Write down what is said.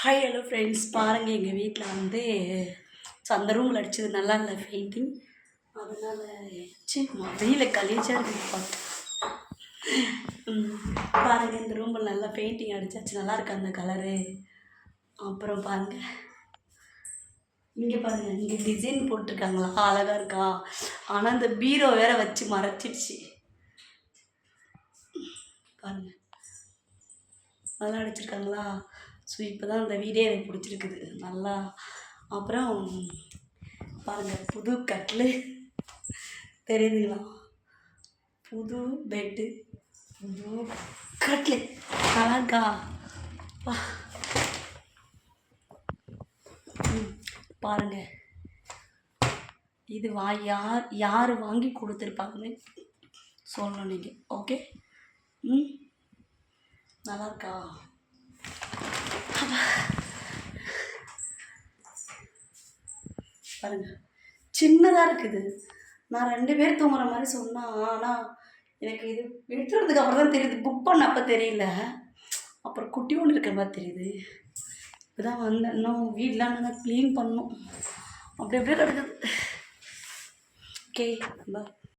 Hi hello friends, பாருங்கள் எங்கள் வீட்டில் வந்து அந்த ரூமில் அடித்தது நல்லா இல்லை பெயிண்டிங். அதனால் வெயில் கலீஜாக இருக்குது பார்த்து. பாருங்கள், இந்த ரூமில் நல்லா பெயிண்டிங் அடித்தாச்சு, நல்லா இருக்கு அந்த கலரு. அப்புறம் பாருங்கள், இங்கே பாருங்கள், இங்கே டிசைன் போட்டிருக்காங்களா, அழகாக இருக்கா. ஆனால் இந்த பீரோ வேற வச்சு மறைச்சிடுச்சு. பாருங்கள், நல்லா அடிச்சிருக்காங்களா. ஸோ இப்போ தான் இந்த வீடே எனக்கு பிடிச்சிருக்குது நல்லா. அப்புறம் பாருங்கள், புது கட்லு தெரியுதுங்களா, புது பெட்டு, புது கட்லு அழகா. பாருங்கள், இது யார் வாங்கி கொடுத்துருப்பாங்கன்னு சொல்லணும் நீங்கள். ஓகே, நல்லா இருக்கா. பாருங்க, சின்னதாக இருக்குது. நான் 2 பேர் தூங்குற மாதிரி சொன்னால், ஆனால் எனக்கு இது எடுத்துறதுக்கு அப்புறம் தான் தெரியுது. புக் பண்ண அப்போ தெரியல, அப்புறம் குட்டி ஒன்று இருக்கிற மாதிரி தெரியுது. இப்போ தான் வந்தேன். இன்னும் வீடெலாம் நல்லா க்ளீன் பண்ணணும். அப்படியே கிடக்குது. ஓகே, பாய்.